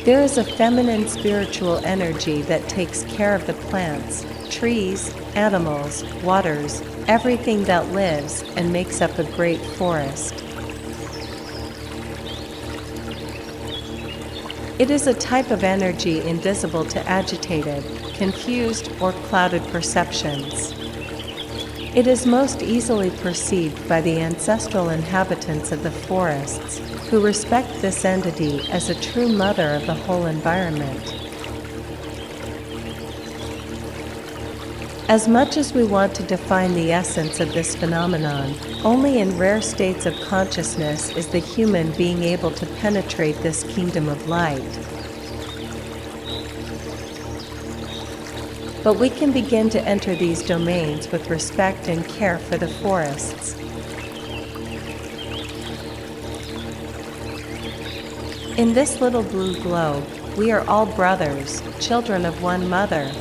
There is a feminine spiritual energy that takes care of the plants, trees, animals, waters, everything that lives, and makes up a great forest. It is a type of energy invisible to agitated, confused, or clouded perceptions. It is most easily perceived by the ancestral inhabitants of the forests, who respect this entity as a true mother of the whole environment. As much as we want to define the essence of this phenomenon, only in rare states of consciousness is the human being able to penetrate this kingdom of light. But we can begin to enter these domains with respect and care for the forests. In this little blue globe, we are all brothers, children of one mother,